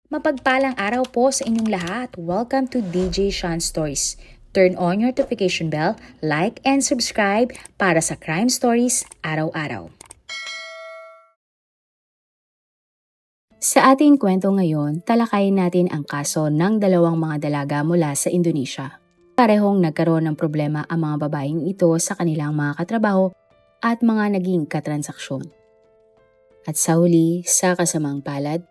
Mapagpalang araw po sa inyong lahat. Welcome to DJ Sean Stories. Turn on your notification bell, like and subscribe para sa crime stories araw-araw. Sa ating kwento ngayon, talakayin natin ang kaso ng dalawang mga dalaga mula sa Indonesia. Parehong nagkaroon ng problema ang mga babaeng ito sa kanilang mga katrabaho at mga naging katransaksyon. At sa huli, sa kasamang palad,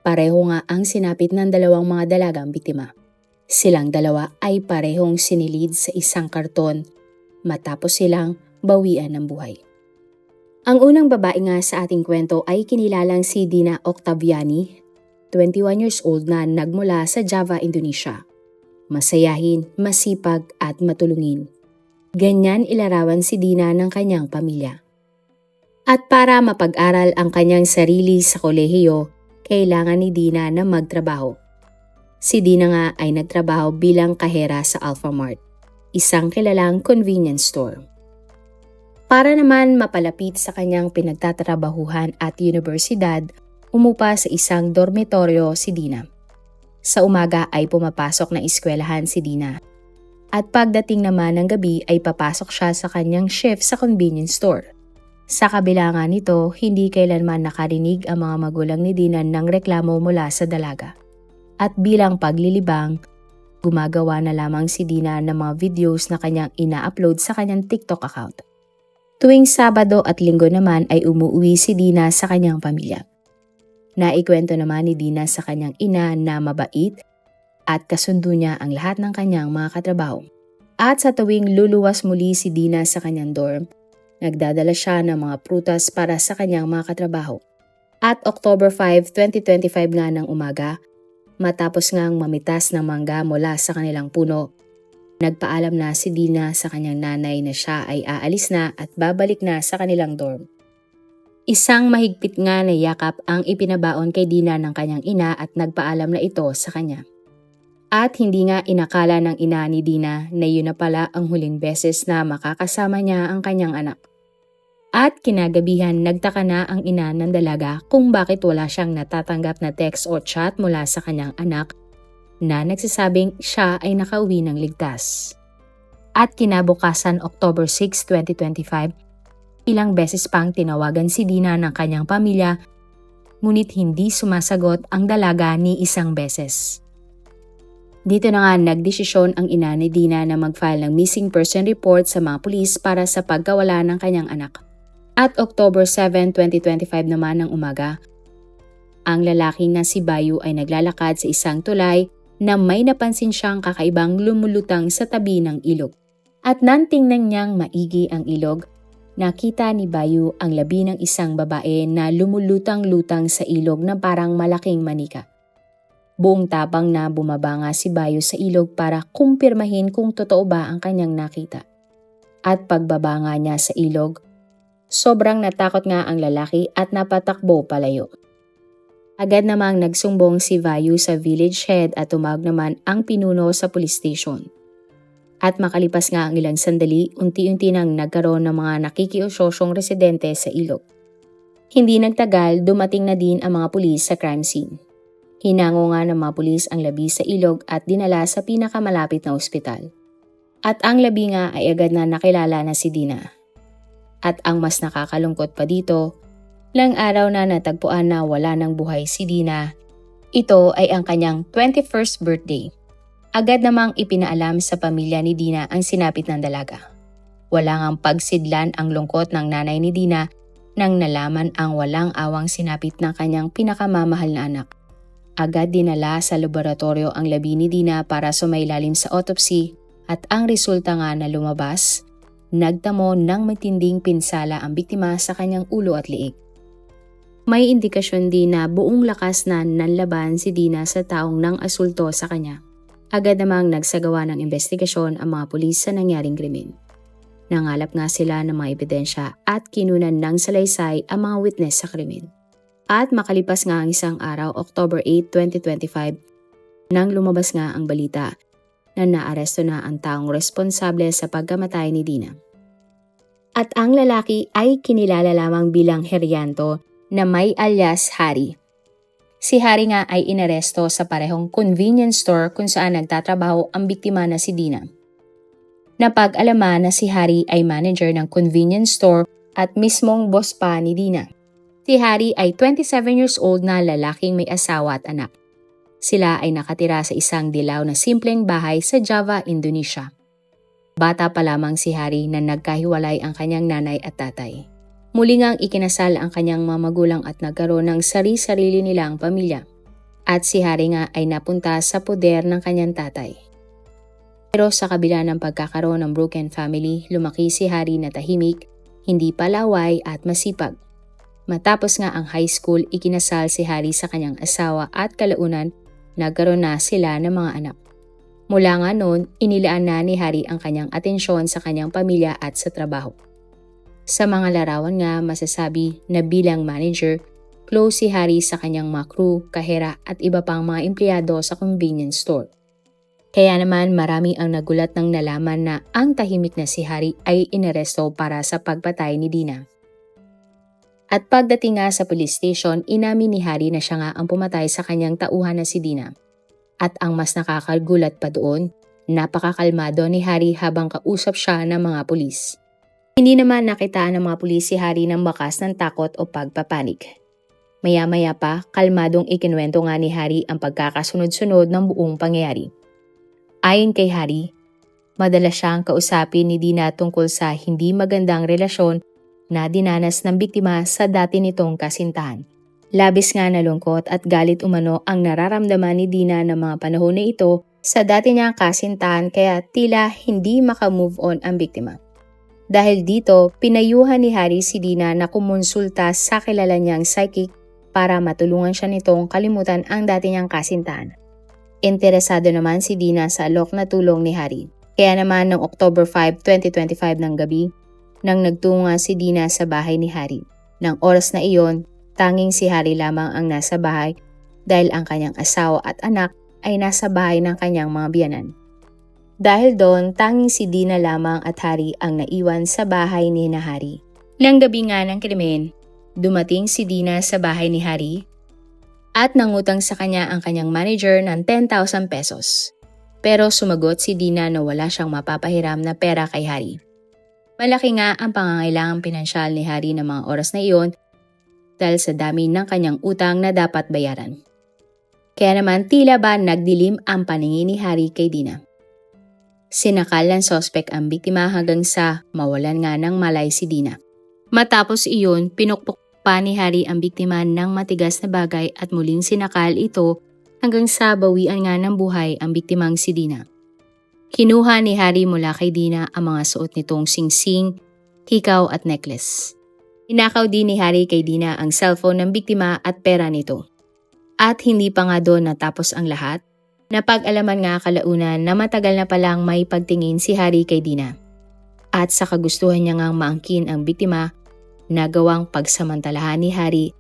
pareho nga ang sinapit ng dalawang mga dalagang biktima. Silang dalawa ay parehong sinilid sa isang karton matapos silang bawian ng buhay. Ang unang babae nga sa ating kwento ay kinilalang si Dina Octaviani, 21 years old na nagmula sa Java, Indonesia. Masayahin, masipag at matulungin. Ganyan ilarawan si Dina ng kanyang pamilya. At para mapag-aral ang kanyang sarili sa kolehiyo, kailangan ni Dina na magtrabaho. Si Dina nga ay nagtrabaho bilang kahera sa Alfamart, isang kilalang convenience store. Para naman mapalapit sa kanyang pinagtatrabahuhan at universidad, umupa sa isang dormitoryo si Dina. Sa umaga ay pumapasok na eskwelahan si Dina. At pagdating naman ng gabi ay papasok siya sa kanyang shift sa convenience store. Sa kabila nga nito, hindi kailanman nakarinig ang mga magulang ni Dina ng reklamo mula sa dalaga. At bilang paglilibang, gumagawa na lamang si Dina ng mga videos na kanyang ina-upload sa kanyang TikTok account. Tuwing Sabado at Linggo naman ay umuwi si Dina sa kanyang pamilya. Naikwento naman ni Dina sa kanyang ina na mabait at kasundo niya ang lahat ng kanyang mga katrabaho. At sa tuwing luluwas muli si Dina sa kanyang dorm, nagdadala siya ng mga prutas para sa kanyang mga katrabaho. At October 5, 2025 nga ng umaga, matapos ngang mamitas ng mangga mula sa kanilang puno, nagpaalam na si Dina sa kanyang nanay na siya ay aalis na at babalik na sa kanilang dorm. Isang mahigpit nga na yakap ang ipinabaon kay Dina ng kanyang ina at nagpaalam na ito sa kanya. At hindi nga inakala ng ina ni Dina na yun na pala ang huling beses na makakasama niya ang kanyang anak. At kinagabihan nagtaka na ang ina ng dalaga kung bakit wala siyang natatanggap na text o chat mula sa kanyang anak na nagsasabing siya ay nakauwi ng ligtas. At kinabukasan October 6, 2025, ilang beses pang tinawagan si Dina ng kanyang pamilya, ngunit hindi sumasagot ang dalaga ni isang beses. Dito na nga nagdesisyon ang ina ni Dina na mag-file ng missing person report sa mga pulis para sa pagkawala ng kanyang anak. At October 7, 2025 naman ng umaga, ang lalaki na si Bayu ay naglalakad sa isang tulay na may napansin siyang kakaibang lumulutang sa tabi ng ilog. At nang tingnan niyang maigi ang ilog, nakita ni Bayu ang labi ng isang babae na lumulutang-lutang sa ilog na parang malaking manika. Buong tapang na bumaba nga si Bayu sa ilog para kumpirmahin kung totoo ba ang kanyang nakita. At pagbaba nga niya sa ilog, sobrang natakot nga ang lalaki at napatakbo palayo. Agad namang nagsumbong si Bayu sa village head at tumawag naman ang pinuno sa police station. At makalipas nga ang ilang sandali, unti-unti nang nagkaroon ng mga nakikiusosyong residente sa ilog. Hindi nagtagal, dumating na din ang mga pulis sa crime scene. Hinango nga ng mga pulis ang labi sa ilog at dinala sa pinakamalapit na ospital. At ang labi nga ay agad na nakilala na si Dina. At ang mas nakakalungkot pa dito, lang araw na natagpuan na wala ng buhay si Dina, ito ay ang kanyang 21st birthday. Agad namang ipinaalam sa pamilya ni Dina ang sinapit ng dalaga. Wala ngang pagsidlan ang lungkot ng nanay ni Dina nang nalaman ang walang awang sinapit ng kanyang pinakamamahal na anak. Agad dinala sa laboratorio ang labi ni Dina para sumailalim sa autopsy at ang resulta nga na lumabas, nagtamo ng matinding pinsala ang biktima sa kanyang ulo at liig. May indikasyon din na buong lakas na nanlaban si Dina sa taong nang asulto sa kanya. Agad namang nagsagawa ng investigasyon ang mga pulis sa nangyaring krimen. Nangalap nga sila ng mga ebidensya at kinunan ng salaysay ang mga witness sa krimen. At makalipas nga ang isang araw, October 8, 2025, nang lumabas nga ang balita na naaresto na ang taong responsable sa pagkamatay ni Dina. At ang lalaki ay kinilala lamang bilang Herianto na may alias Hari. Si Harry nga ay inaresto sa parehong convenience store kung saan nagtatrabaho ang biktima na si Dina. Napag-alaman na si Harry ay manager ng convenience store at mismong boss pa ni Dina. Si Harry ay 27 years old na lalaking may asawa at anak. Sila ay nakatira sa isang dilaw na simpleng bahay sa Java, Indonesia. Bata pa lamang si Harry na nagkahiwalay ang kanyang nanay at tatay. Muli ngang ikinasal ang kanyang mga magulang at nagkaroon ng sarili nilang pamilya. At si Harry nga ay napunta sa poder ng kanyang tatay. Pero sa kabila ng pagkakaroon ng broken family, lumaki si Harry na tahimik, hindi palaway at masipag. Matapos nga ang high school, ikinasal si Harry sa kanyang asawa at kalaunan, nagkaroon na sila ng mga anak. Mula nga noon, inilaan na ni Harry ang kanyang atensyon sa kanyang pamilya at sa trabaho. Sa mga larawan nga, masasabi na bilang manager, close si Harry sa kanyang mga crew, kahera at iba pang mga empleyado sa convenience store. Kaya naman marami ang nagulat nang nalaman na ang tahimik na si Harry ay inaresto para sa pagpatay ni Dina. At pagdating nga sa police station, inamin ni Harry na siya nga ang pumatay sa kanyang tauhan na si Dina. At ang mas nakakagulat pa doon, napakakalmado ni Harry habang kausap siya ng mga pulis. Hindi naman nakitaan ng mga pulis si Harry ng bakas ng takot o pagpapanik. Maya-maya pa, kalmadong ikinuwento nga ni Harry ang pagkakasunod-sunod ng buong pangyayari. Ayon kay Harry, madalas siyang kausapin ni Dina tungkol sa hindi magandang relasyon na dinanas ng biktima sa dati nitong kasintahan. Labis nga nalungkot at galit umano ang nararamdaman ni Dina ng mga panahon na ito sa dati niyang kasintahan kaya tila hindi makamove on ang biktima. Dahil dito, pinayuhan ni Harry si Dina na kumonsulta sa kilala niyang psychic para matulungan siya nitong kalimutan ang dati niyang kasintahan. Interesado naman si Dina sa alok na tulong ni Harry. Kaya naman noong October 5, 2025 ng gabi, nang nagtunga si Dina sa bahay ni Harry. Nang oras na iyon, tanging si Harry lamang ang nasa bahay dahil ang kanyang asawa at anak ay nasa bahay ng kanyang mga biyanan. Dahil doon, tanging si Dina lamang at Harry ang naiwan sa bahay ni Harry. Nang gabi nga ng krimen, dumating si Dina sa bahay ni Harry at nangutang sa kanya ang kanyang manager ng 10,000 pesos. Pero sumagot si Dina na wala siyang mapapahiram na pera kay Harry. Malaki nga ang pangangailangang pinansyal ni Harry ng mga oras na iyon dahil sa dami ng kanyang utang na dapat bayaran. Kaya naman tila ba nagdilim ang paningin ni Harry kay Dina. Sinakal ng sospek ang biktima hanggang sa mawalan nga ng malay si Dina. Matapos iyon, pinukpok pa ni Harry ang biktima ng matigas na bagay at muling sinakal ito hanggang sa bawian nga ng buhay ang biktimang si Dina. Kinuha ni Harry mula kay Dina ang mga suot nitong singsing, hikaw at necklace. Inakaw din ni Harry kay Dina ang cellphone ng biktima at pera nito. At hindi pa nga doon natapos ang lahat, napag-alaman nga kalaunan na matagal na palang may pagtingin si Harry kay Dina. At sa kagustuhan niya ngang maangkin ang biktima, nagawang pagsamantalahan ni Harry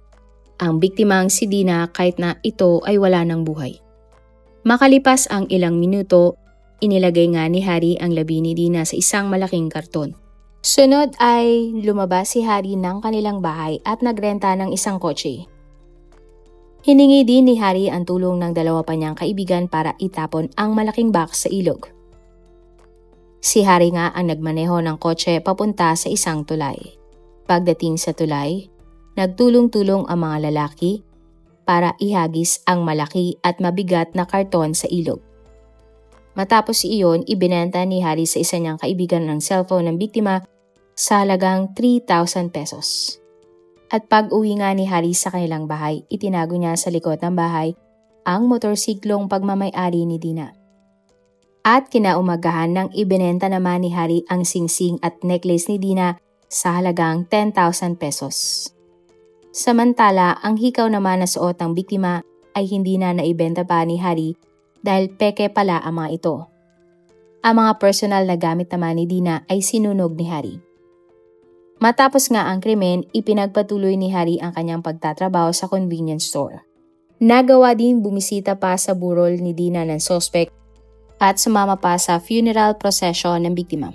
ang biktimang si Dina kahit na ito ay wala ng buhay. Makalipas ang ilang minuto, inilagay nga ni Harry ang labi ni Dina sa isang malaking karton. Sunod ay lumabas si Harry ng kanilang bahay at nagrenta ng isang kotse. Hiningi din ni Harry ang tulong ng dalawa pa niyang kaibigan para itapon ang malaking box sa ilog. Si Harry nga ang nagmaneho ng kotse papunta sa isang tulay. Pagdating sa tulay, nagtulong-tulong ang mga lalaki para ihagis ang malaki at mabigat na karton sa ilog. Matapos iyon, ibinenta ni Harry sa isa niyang kaibigan ng cellphone ng biktima sa halagang 3,000 pesos. At pag-uwi nga ni Harry sa kanilang bahay, itinago niya sa likod ng bahay ang motorsiklong pagmamay-ari ni Dina. At kinaumagahan nang ibinenta naman ni Harry ang singsing at necklace ni Dina sa halagang 10,000 pesos. Samantala, ang hikaw naman na suot ng biktima ay hindi na naibenta pa ni Harry dahil peke pala ang mga ito. Ang mga personal na gamit naman ni Dina ay sinunog ni Harry. Matapos nga ang krimen, ipinagpatuloy ni Harry ang kanyang pagtatrabaho sa convenience store. Nagawa din bumisita pa sa burol ni Dina ng sospek at sumama pa sa funeral procession ng biktima.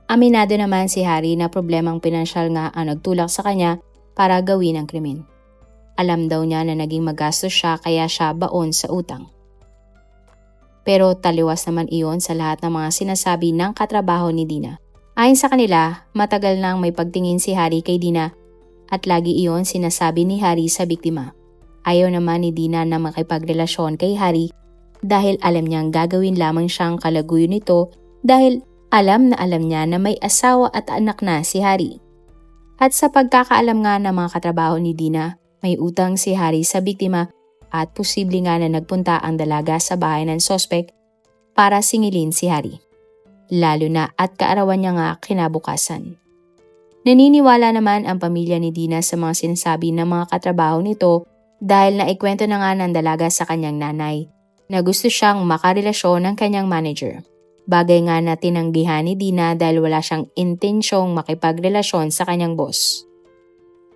Aminado naman si Harry na problemang pinansyal nga ang nagtulak sa kanya para gawin ang krimen. Alam daw niya na naging magastos siya kaya siya baon sa utang. Pero taliwas naman iyon sa lahat ng mga sinasabi ng katrabaho ni Dina. Ayon sa kanila, matagal nang may pagtingin si Harry kay Dina at lagi iyon sinasabi ni Harry sa biktima. Ayaw naman ni Dina na makipagrelasyon kay Harry dahil alam niyang gagawin lamang siyang kalaguyo nito dahil alam niya na may asawa at anak na si Harry. At sa pagkakaalam nga ng mga katrabaho ni Dina, may utang si Harry sa biktima at posible nga na nagpunta ang dalaga sa bahay ng sospek para singilin si Harry. Lalo na at kaarawan niya nga kinabukasan. Naniniwala naman ang pamilya ni Dina sa mga sinasabi ng mga katrabaho nito dahil naikwento na nga ng dalaga sa kanyang nanay na gusto siyang makarelasyon ng kanyang manager. Bagay nga na tinanggihan ni Dina dahil wala siyang intensyong makipagrelasyon sa kanyang boss.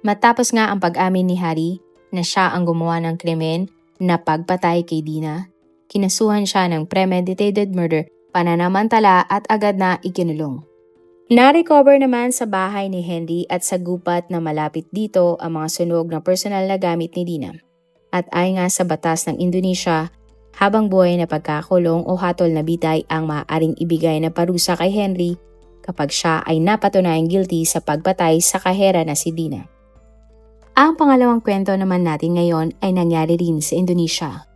Matapos nga ang pag-amin ni Harry na siya ang gumawa ng krimen na pagpatay kay Dina, kinasuhan siya ng premeditated murder, pananamantala at agad na ikinulong. Na-recover naman sa bahay ni Henry at sa gupat na malapit dito ang mga sunog na personal na gamit ni Dina. At ayon nga sa batas ng Indonesia, habang buhay na pagkakulong o hatol na bitay ang maaaring ibigay na parusa kay Henry kapag siya ay napatunayang guilty sa pagpatay sa kahera na si Dina. Ang pangalawang kwento naman natin ngayon ay nangyari rin sa Indonesia.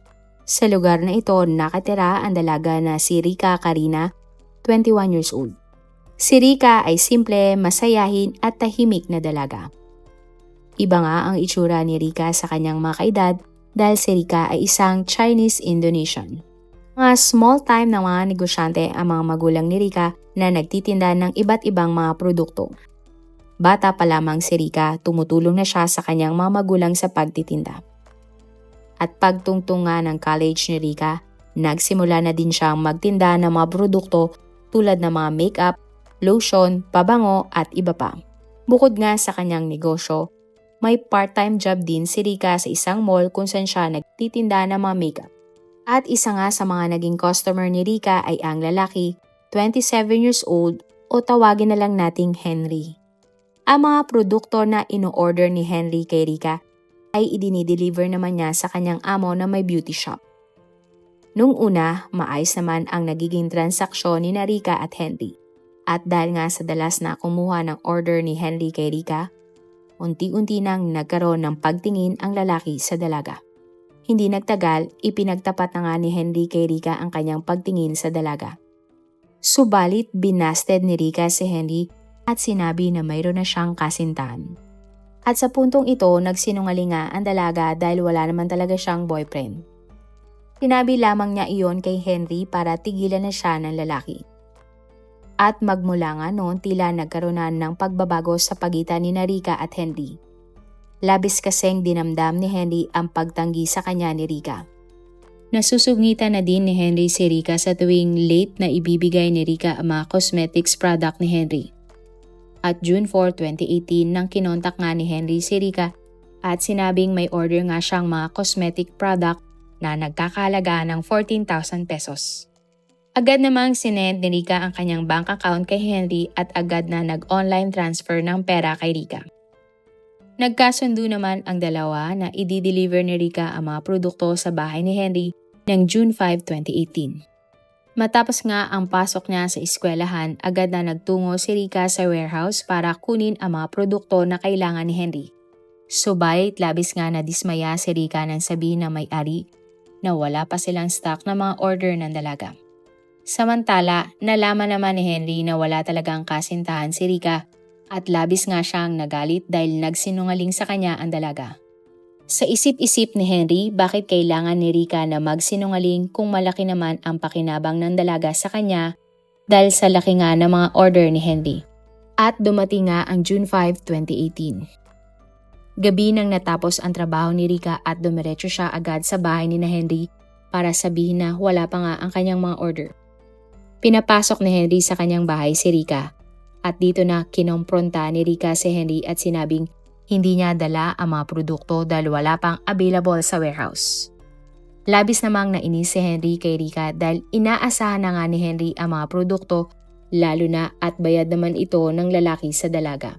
Sa lugar na ito nakatira ang dalaga na si Rika Karina, 21 years old. Si Rika ay simple, masayahin at tahimik na dalaga. Iba nga ang itsura ni Rika sa kanyang mga kaedad dahil si Rika ay isang Chinese-Indonesian. Mga small-time na mga negosyante ang mga magulang ni Rika na nagtitinda ng iba't ibang mga produkto. Bata pa lamang si Rika, tumutulong na siya sa kanyang mga magulang sa pagtitinda. At pagtungtong nga ng college ni Rika, nagsimula na din siyang magtinda ng mga produkto tulad ng mga makeup, lotion, pabango at iba pa. Bukod nga sa kanyang negosyo, may part-time job din si Rika sa isang mall kung saan siya nagtitinda ng mga makeup. At isa nga sa mga naging customer ni Rika ay ang lalaki, 27 years old o tawagin na lang nating Henry. Ang mga produkto na ino-order ni Henry kay Rika ay idinideliver naman niya sa kanyang amo na may beauty shop. Nung una, maayos naman ang nagiging transaksyon ni Rika at Henry. At dahil nga sa dalas na kumuha ng order ni Henry kay Rika, unti-unti nang nagkaroon ng pagtingin ang lalaki sa dalaga. Hindi nagtagal, ipinagtapat na nga ni Henry kay Rika ang kanyang pagtingin sa dalaga. Subalit binasted ni Rika si Henry at sinabi na mayroon na siyang kasintahan. At sa puntong ito, nagsinungaling nga ang dalaga dahil wala naman talaga siyang boyfriend. Sinabi lamang niya iyon kay Henry para tigilan na siya ng lalaki. At magmula nga noon tila nagkaroon na ng pagbabago sa pagitan ni Rika at Henry. Labis kasing dinamdam ni Henry ang pagtanggi sa kanya ni Rika. Nasusugitan na din ni Henry si Rika sa tuwing late na ibibigay ni Rika ang mga cosmetics product ni Henry. At June 4, 2018 nang kinontak nga ni Henry si Rika at sinabing may order nga siyang mga cosmetic product na nagkakahalaga ng 14,000 pesos. Agad namang sinend ni Rika ang kanyang bank account kay Henry at agad na nag-online transfer ng pera kay Rika. Nagkasundo naman ang dalawa na i-deliver ni Rika ang mga produkto sa bahay ni Henry ng June 5, 2018. Matapos nga ang pasok niya sa eskwelahan, agad na nagtungo si Rika sa warehouse para kunin ang mga produkto na kailangan ni Henry. Subalit labis nga na dismaya si Rika nang sabihin ng may-ari na wala pa silang stock na mga order ng dalaga. Samantala, nalaman naman ni Henry na wala talagang kasintahan si Rika at labis nga siyang nagalit dahil nagsinungaling sa kanya ang dalaga. Sa isip-isip ni Henry, bakit kailangan ni Rika na magsinungaling kung malaki naman ang pakinabang ng dalaga sa kanya dahil sa laki nga ng mga order ni Henry. At dumating nga ang June 5, 2018. Gabi nang natapos ang trabaho ni Rika at dumiretso siya agad sa bahay ni Henry para sabihin na wala pa nga ang kanyang mga order. Pinapasok ni Henry sa kanyang bahay si Rika at dito na kinompronta ni Rika si Henry at sinabing hindi niya dala ang mga produkto dahil wala pang available sa warehouse. Labis namang nainis si Henry kay Rika dahil inaasahan na nga ni Henry ang mga produkto lalo na at bayad naman ito ng lalaki sa dalaga.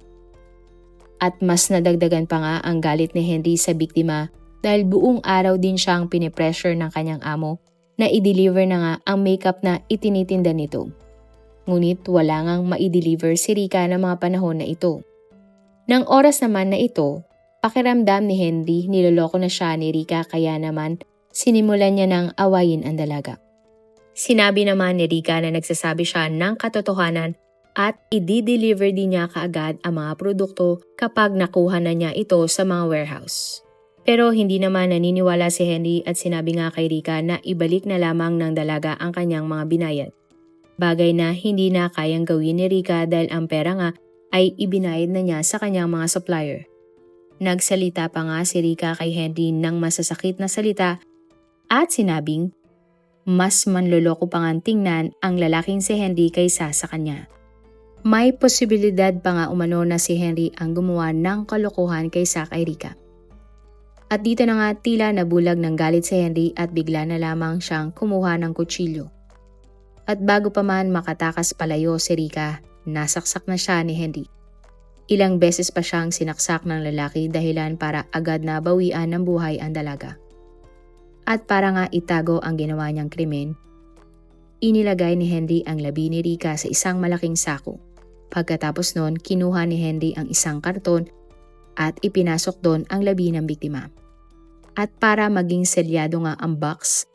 At mas nadagdagan pa nga ang galit ni Henry sa biktima dahil buong araw din siyang pinipressure ng kanyang amo na i-deliver na nga ang makeup na itinitinda nito. Ngunit wala ngang ma-deliver si Rika ng mga panahon na ito. Nang oras naman na ito, pakiramdam ni Henry niloloko na siya ni Rika kaya naman sinimulan niya ng awayin ang dalaga. Sinabi naman ni Rika na nagsasabi siya ng katotohanan at i-deliver din niya kaagad ang mga produkto kapag nakuha na niya ito sa mga warehouse. Pero hindi naman naniniwala si Henry at sinabi nga kay Rika na ibalik na lamang ng dalaga ang kanyang mga binayad. Bagay na hindi na kayang gawin ni Rika dahil ang pera nga ay ibinayad na niya sa kanyang mga supplier. Nagsalita pa nga si Rika kay Henry ng masasakit na salita at sinabing mas manloloko pa nga tingnan ang lalaking si Henry kaysa sa kanya. May posibilidad pa nga umano na si Henry ang gumawa ng kalokohan kaysa kay Rika. At dito na nga tila nabulag ng galit si Henry at bigla na lamang siyang kumuha ng kutsilyo. At bago pa man makatakas palayo si Rika, nasaksak na siya ni Henry. Ilang beses pa siyang sinaksak ng lalaki dahilan para agad na bawian ng buhay ang dalaga. At para nga itago ang ginawa niyang krimen, inilagay ni Henry ang labi ni Rika sa isang malaking sako. Pagkatapos nun, kinuha ni Henry ang isang karton at ipinasok doon ang labi ng biktima. At para maging selyado nga ang box,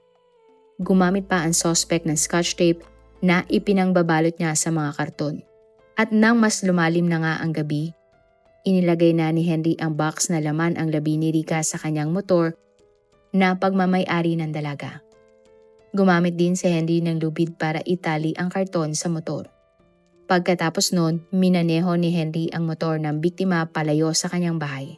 gumamit pa ang suspect ng scotch tape na ipinangbabalot niya sa mga karton. At nang mas lumalim na nga ang gabi, inilagay na ni Henry ang box na laman ang labi ni Rika sa kanyang motor na pagmamay-ari ng dalaga. Gumamit din si Henry ng lubid para itali ang karton sa motor. Pagkatapos nun, minaneho ni Henry ang motor ng biktima palayo sa kanyang bahay.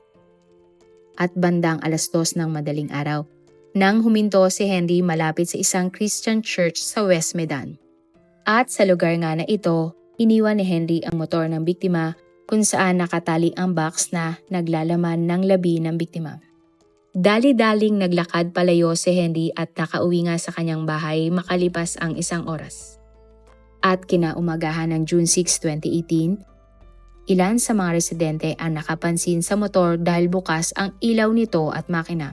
At bandang 2:00 ng madaling araw, nang huminto si Henry malapit sa isang Christian church sa West Medan. At sa lugar nga na ito, iniwan ni Henry ang motor ng biktima kung saan nakatali ang box na naglalaman ng labi ng biktima. Dali-daling naglakad palayo si Henry at nakauwi nga sa kanyang bahay makalipas ang 1 oras. At kinaumagahan ng June 6, 2018, ilan sa mga residente ang nakapansin sa motor dahil bukas ang ilaw nito at makina.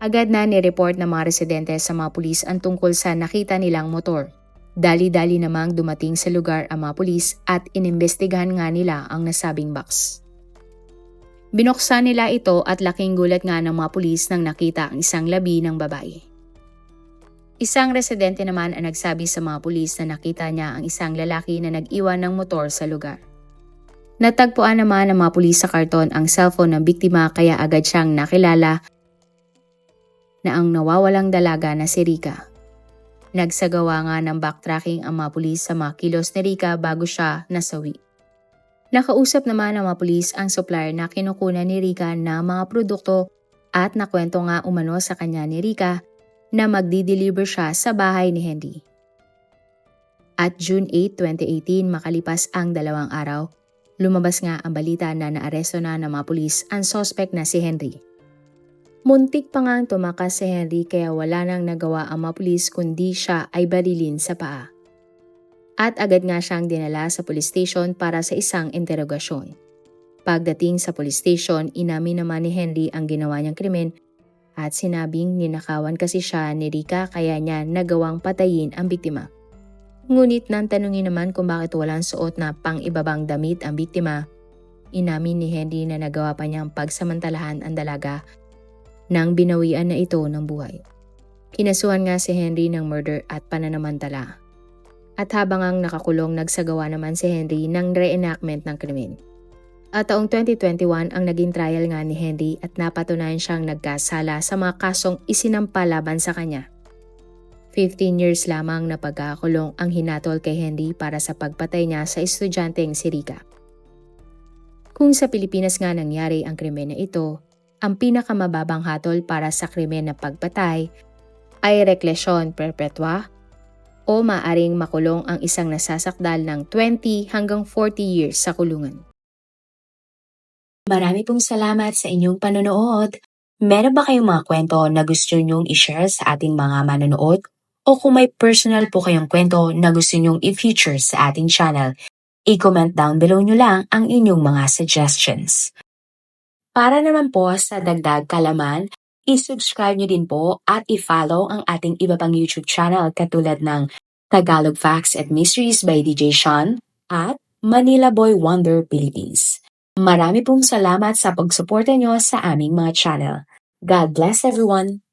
Agad na ni-report ng mga residente sa mga pulis ang tungkol sa nakita nilang motor. Dali-dali namang dumating sa lugar ang mga pulis at inimbestigahan nga nila ang nasabing box. Binuksan nila ito at laking gulat nga ng mga pulis nang nakita ang isang labi ng babae. Isang residente naman ang nagsabi sa mga pulis na nakita niya ang isang lalaki na nag-iwan ng motor sa lugar. Natagpuan naman ng mga pulis sa karton ang cellphone ng biktima kaya agad siyang nakilala na ang nawawalang dalaga na si Rika. Nagsagawa nga ng backtracking ang mga pulis sa mga kilos ni Rika bago siya nasawi. Nakausap naman ng mga pulis ang supplier na kinukunan ni Rika ng mga produkto at nakwento nga umano sa kanya ni Rika na magdi-deliver siya sa bahay ni Henry. At June 8, 2018 makalipas ang 2 araw, lumabas nga ang balita na naaresto na ng mga pulis ang suspect na si Henry. Muntik pa nga tumakas si Henry kaya wala nang nagawa ang mga pulis kundi siya ay barilin sa paa. At agad nga siyang dinala sa police station para sa isang interogasyon. Pagdating sa police station, inamin naman ni Henry ang ginawa niyang krimen at sinabing ninakawan kasi siya ni Rika kaya niya nagawang patayin ang biktima. Ngunit nang tanungin naman kung bakit walang suot na pang-ibabang damit ang biktima, inamin ni Henry na nagawa pa niyang pagsamantalahan ang dalaga nang binawian na ito ng buhay. Kinasuhan nga si Henry ng murder at pananamantala. At habang ang nakakulong, nagsagawa naman si Henry ng reenactment ng krimen. At taong 2021 ang naging trial nga ni Henry at napatunayan siyang nagkasala sa mga kasong isinampa laban sa kanya. 15 years lamang na pagkakakulong ang hinatol kay Henry para sa pagpatay niya sa estudyanteng si Rika. Kung sa Pilipinas nga nangyari ang krimen na ito, ang pinakamababang hatol para sa krimen na pagpatay ay reclusion perpetua o maaring makulong ang isang nasasakdal ng 20 hanggang 40 years sa kulungan. Marami pong salamat sa inyong panonood. Meron ba kayong mga kwento na gusto nyong i-share sa ating mga manonood? O kung may personal po kayong kwento na gusto nyong i-feature sa ating channel, i-comment down below nyo lang ang inyong mga suggestions. Para naman po sa dagdag kalaman, i-subscribe nyo din po at i-follow ang ating iba pang YouTube channel katulad ng Tagalog Facts and Mysteries by DJ Sean at Manila Boy Wonder Philippines. Marami pong salamat sa pagsuporta nyo sa aming mga channel. God bless everyone!